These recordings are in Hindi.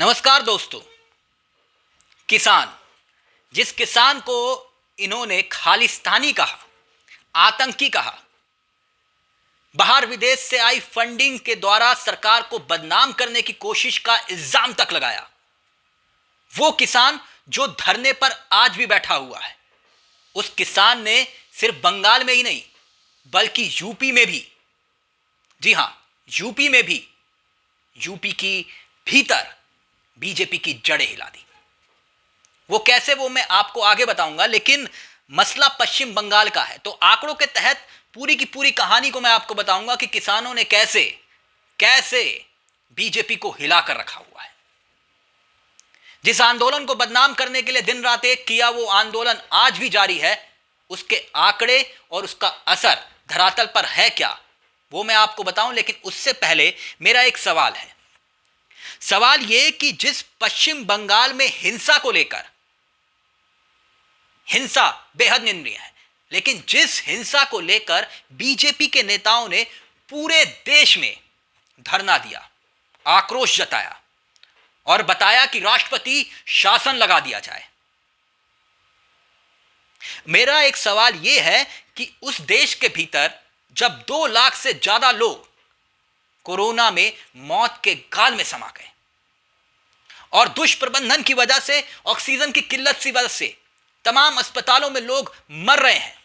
नमस्कार दोस्तों। किसान, जिस किसान को इन्होंने खालिस्तानी कहा, आतंकी कहा, बाहर विदेश से आई फंडिंग के द्वारा सरकार को बदनाम करने की कोशिश का इल्जाम तक लगाया, वो किसान जो धरने पर आज भी बैठा हुआ है, उस किसान ने सिर्फ बंगाल में ही नहीं बल्कि यूपी में भी, जी हां, यूपी में भी, यूपी की भीतर बीजेपी की जड़ें हिला दी। वो कैसे, वो मैं आपको आगे बताऊंगा, लेकिन मसला पश्चिम बंगाल का है। तो आंकड़ों के तहत पूरी की पूरी कहानी को मैं आपको बताऊंगा कि किसानों ने कैसे कैसे बीजेपी को हिलाकर रखा हुआ है। जिस आंदोलन को बदनाम करने के लिए दिन रात एक किया, वो आंदोलन आज भी जारी है। उसके आंकड़े और उसका असर धरातल पर है क्या, वो मैं आपको बताऊं, लेकिन उससे पहले मेरा एक सवाल है। सवाल यह कि जिस पश्चिम बंगाल में हिंसा को लेकर, हिंसा बेहद निंदनीय है, लेकिन जिस हिंसा को लेकर बीजेपी के नेताओं ने पूरे देश में धरना दिया, आक्रोश जताया और बताया कि राष्ट्रपति शासन लगा दिया जाए, मेरा एक सवाल यह है कि उस देश के भीतर जब 2 लाख से ज्यादा लोग कोरोना में मौत के गाल में समा गए और दुष्प्रबंधन की वजह से, ऑक्सीजन की किल्लत की वजह से तमाम अस्पतालों में लोग मर रहे हैं,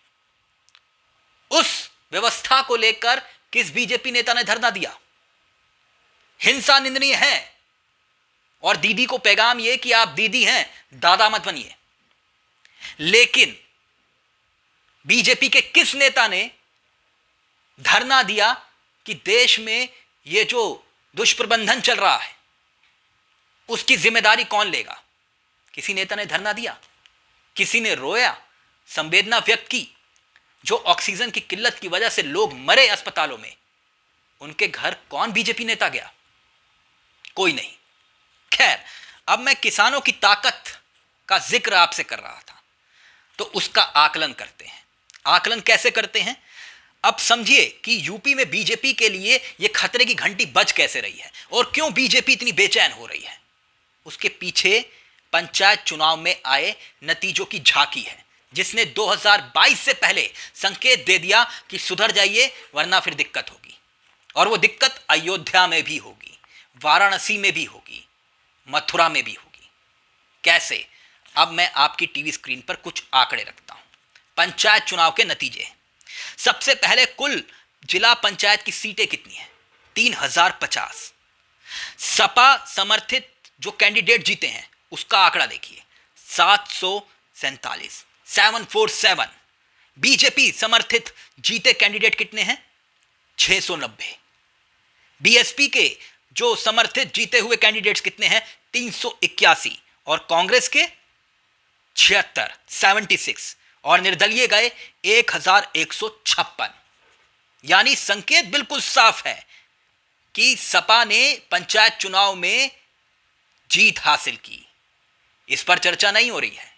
उस व्यवस्था को लेकर किस बीजेपी नेता ने धरना दिया? हिंसा निंदनीय है और दीदी को पैगाम यह कि आप दीदी हैं, दादा मत बनिए। लेकिन बीजेपी के किस नेता ने धरना दिया कि देश में यह जो दुष्प्रबंधन चल रहा है उसकी जिम्मेदारी कौन लेगा? किसी नेता ने धरना दिया? किसी ने रोया, संवेदना व्यक्त की? जो ऑक्सीजन की किल्लत की वजह से लोग मरे अस्पतालों में, उनके घर कौन बीजेपी नेता गया? कोई नहीं। खैर, अब मैं किसानों की ताकत का जिक्र आपसे कर रहा था, तो उसका आकलन करते हैं। आकलन कैसे करते हैं? अब समझिए कि यूपी में बीजेपी के लिए यह खतरे की घंटी बज कैसे रही है और क्यों बीजेपी इतनी बेचैन हो रही है। उसके पीछे पंचायत चुनाव में आए नतीजों की झांकी है, जिसने 2022 से पहले संकेत दे दिया कि सुधर जाइए वरना फिर दिक्कत होगी। और वो दिक्कत अयोध्या में भी होगी, वाराणसी में भी होगी, मथुरा में भी होगी। कैसे? अब मैं आपकी टीवी स्क्रीन पर कुछ आंकड़े रखता हूं। पंचायत चुनाव के नतीजे। सबसे पहले कुल जिला पंचायत की सीटें कितनी है? 3050। सपा समर्थित जो कैंडिडेट जीते हैं उसका आंकड़ा देखिए, 747, 747। बीजेपी समर्थित जीते कैंडिडेट कितने हैं? 690। बीएसपी के जो समर्थित जीते हुए कैंडिडेट्स कितने हैं? 381। और कांग्रेस के 76, 76। और निर्दलीय गए 1156। यानी संकेत बिल्कुल साफ है कि सपा ने पंचायत चुनाव में जीत हासिल की। इस पर चर्चा नहीं हो रही है।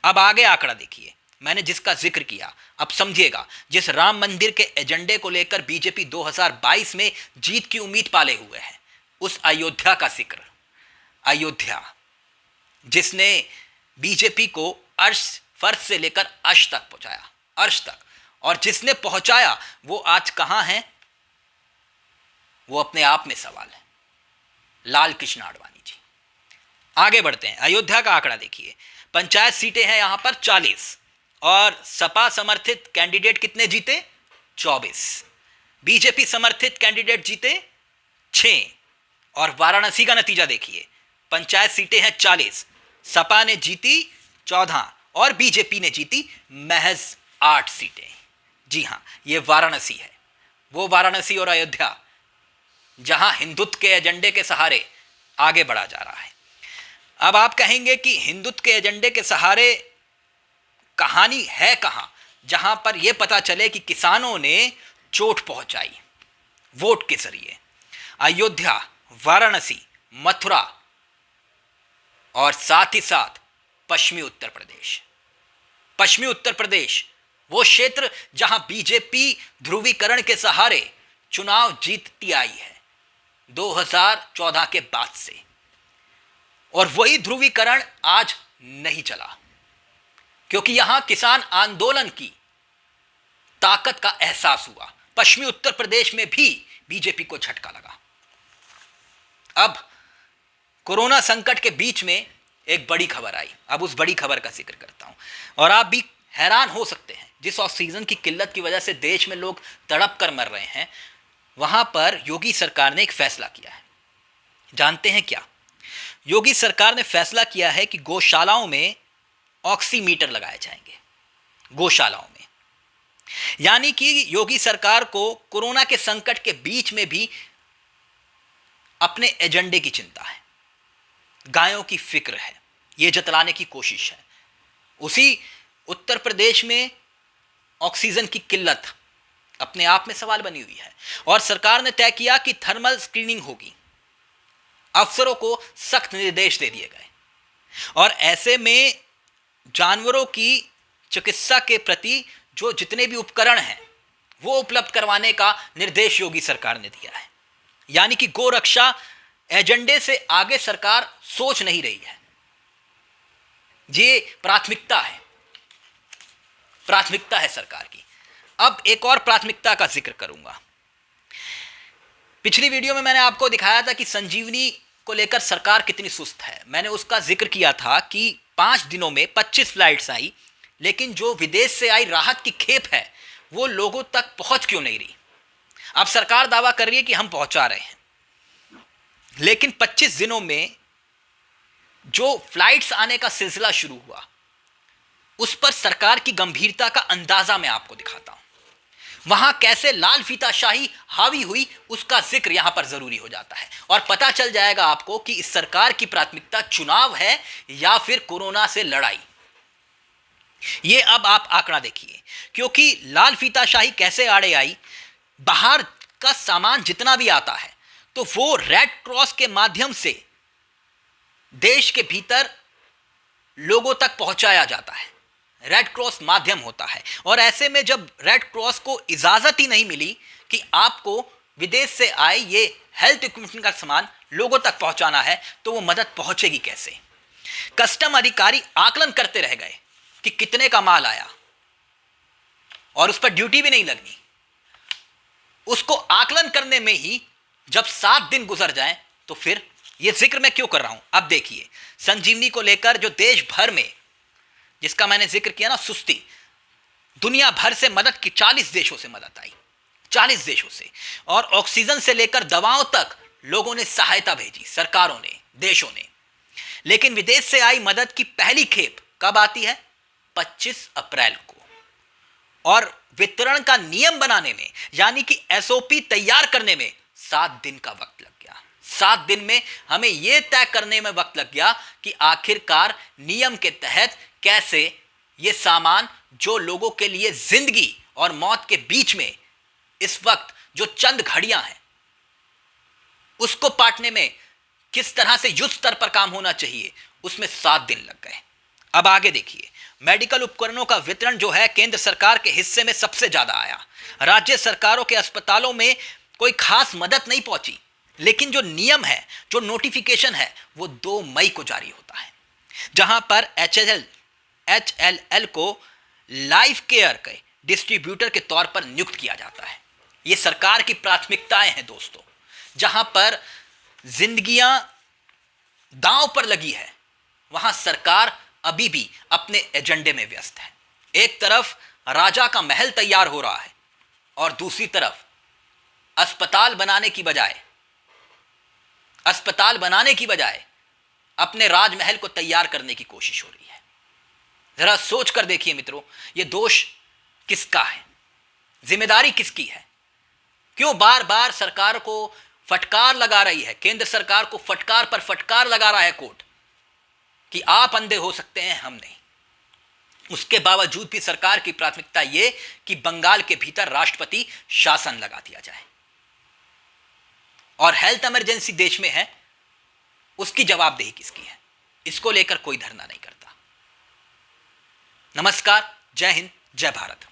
अब आगे आंकड़ा देखिए, मैंने जिसका जिक्र किया, अब समझिएगा। जिस राम मंदिर के एजेंडे को लेकर बीजेपी 2022 में जीत की उम्मीद पाले हुए है, उस अयोध्या का जिक्र। अयोध्या जिसने बीजेपी को अर्श फर्श से लेकर अर्श तक पहुंचाया, अर्श तक, और जिसने पहुंचाया वो आज कहां है, वो अपने आप में सवाल है। लाल कृष्ण आडवाणी जी। आगे बढ़ते हैं। अयोध्या का आंकड़ा देखिए, पंचायत सीटें हैं यहां पर 40 और सपा समर्थित कैंडिडेट कितने जीते? 24। बीजेपी समर्थित कैंडिडेट जीते 6। और वाराणसी का नतीजा देखिए, पंचायत सीटें हैं 40, सपा ने जीती 14 और बीजेपी ने जीती महज 8 सीटें। जी हां, यह वाराणसी है, वो वाराणसी और अयोध्या जहां हिंदुत्व के एजेंडे के सहारे आगे बढ़ा जा रहा है। अब आप कहेंगे कि हिंदुत्व के एजेंडे के सहारे कहानी है कहां, जहां पर यह पता चले कि किसानों ने चोट पहुंचाई वोट के जरिए। अयोध्या, वाराणसी, मथुरा और साथ ही साथ पश्चिमी उत्तर प्रदेश। पश्चिमी उत्तर प्रदेश वो क्षेत्र जहां बीजेपी ध्रुवीकरण के सहारे चुनाव जीतती आई है 2014 के बाद से। और वही ध्रुवीकरण आज नहीं चला, क्योंकि यहां किसान आंदोलन की ताकत का एहसास हुआ। पश्चिमी उत्तर प्रदेश में भी बीजेपी को झटका लगा। अब कोरोना संकट के बीच में एक बड़ी खबर आई। अब उस बड़ी खबर का जिक्र करता हूं, और आप भी हैरान हो सकते हैं। जिस ऑक्सीजन की किल्लत की वजह से देश में लोग तड़प कर मर रहे हैं, वहां पर योगी सरकार ने एक फैसला किया है। जानते हैं क्या? योगी सरकार ने फैसला किया है कि गौशालाओं में ऑक्सीमीटर लगाए जाएंगे। गौशालाओं में, यानी कि योगी सरकार को कोरोना के संकट के बीच में भी अपने एजेंडे की चिंता है, गायों की फिक्र है, यह जतलाने की कोशिश है। उसी उत्तर प्रदेश में ऑक्सीजन की किल्लत अपने आप में सवाल बनी हुई है, और सरकार ने तय किया कि थर्मल स्क्रीनिंग होगी। अफसरों को सख्त निर्देश दे दिए गए, और ऐसे में जानवरों की चिकित्सा के प्रति जो जितने भी उपकरण हैं वो उपलब्ध करवाने का निर्देश योगी सरकार ने दिया है। यानी कि गौ रक्षा एजेंडे से आगे सरकार सोच नहीं रही है। ये प्राथमिकता है सरकार की। अब एक और प्राथमिकता का जिक्र करूंगा। पिछली वीडियो में मैंने आपको दिखाया था कि संजीवनी को लेकर सरकार कितनी सुस्त है। मैंने उसका जिक्र किया था कि 5 दिनों में 25 फ्लाइट्स आई, लेकिन जो विदेश से आई राहत की खेप है वो लोगों तक पहुंच क्यों नहीं रही। अब सरकार दावा कर रही है कि हम पहुंचा रहे हैं, लेकिन 25 दिनों में जो फ्लाइट्स आने का सिलसिला शुरू हुआ, उस पर सरकार की गंभीरता का अंदाजा मैं आपको दिखाता हूं। वहां कैसे लाल फीताशाही हावी हुई, उसका जिक्र यहां पर जरूरी हो जाता है, और पता चल जाएगा आपको कि इस सरकार की प्राथमिकता चुनाव है या फिर कोरोना से लड़ाई। ये अब आप आंकड़ा देखिए, क्योंकि लाल फीताशाही कैसे आड़े आई। बाहर का सामान जितना भी आता है तो वो रेड क्रॉस के माध्यम से देश के भीतर लोगों तक पहुंचाया जाता है। रेड क्रॉस माध्यम होता है, और ऐसे में जब रेड क्रॉस को इजाजत ही नहीं मिली कि आपको विदेश से आए ये हेल्थ इक्विपमेंट का सामान लोगों तक पहुंचाना है, तो वो मदद पहुंचेगी कैसे। कस्टम अधिकारी आकलन करते रह गए कि कितने का माल आया, और उस पर ड्यूटी भी नहीं लगनी। उसको आकलन करने में ही जब 7 दिन गुजर जाएं, तो फिर यह जिक्र मैं क्यों कर रहा हूं। अब देखिए, संजीवनी को लेकर जो देश भर में, जिसका मैंने जिक्र किया ना, सुस्ती, दुनिया भर से मदद की, 40 देशों से मदद आई, 40 देशों से, और ऑक्सीजन से लेकर दवाओं तक लोगों ने सहायता भेजी, सरकारों ने, देशों ने। लेकिन विदेश से आई मदद की पहली खेप कब आती है? 25 अप्रैल को। और वितरण का नियम बनाने में, यानी कि एसओपी तैयार करने में 7 दिन का वक्त लग गया। 7 दिन में हमें यह तय करने में वक्त लग गया कि आखिरकार नियम के तहत कैसे यह सामान, जो लोगों के लिए जिंदगी और मौत के बीच में इस वक्त जो चंद घड़ियां हैं, उसको पाटने में किस तरह से युद्ध स्तर पर काम होना चाहिए, उसमें 7 दिन लग गए। अब आगे देखिए, मेडिकल उपकरणों का वितरण जो है केंद्र सरकार के हिस्से में सबसे ज्यादा आया। राज्य सरकारों के अस्पतालों में कोई खास मदद नहीं पहुंची, लेकिन जो नियम है, जो नोटिफिकेशन है, वो 2 मई को जारी होता है, जहां पर HLL को लाइफ केयर के डिस्ट्रीब्यूटर के तौर पर नियुक्त किया जाता है। ये सरकार की प्राथमिकताएं हैं दोस्तों, जहां पर जिंदगियां दांव पर लगी है, वहां सरकार अभी भी अपने एजेंडे में व्यस्त है। एक तरफ राजा का महल तैयार हो रहा है, और दूसरी तरफ अस्पताल बनाने की बजाय अपने राजमहल को तैयार करने की कोशिश हो रही है। जरा सोच कर देखिए मित्रों, यह दोष किसका है, जिम्मेदारी किसकी है? क्यों बार बार सरकार को फटकार लगा रही है, केंद्र सरकार को फटकार पर फटकार लगा रहा है कोर्ट कि आप अंधे हो सकते हैं, हम नहीं। उसके बावजूद भी सरकार की प्राथमिकता यह कि बंगाल के भीतर राष्ट्रपति शासन लगा दिया जाए, और हेल्थ इमरजेंसी देश में है, उसकी जवाबदेही किसकी है? इसको लेकर कोई धरना नहीं करता। नमस्कार, जय हिंद, जय भारत।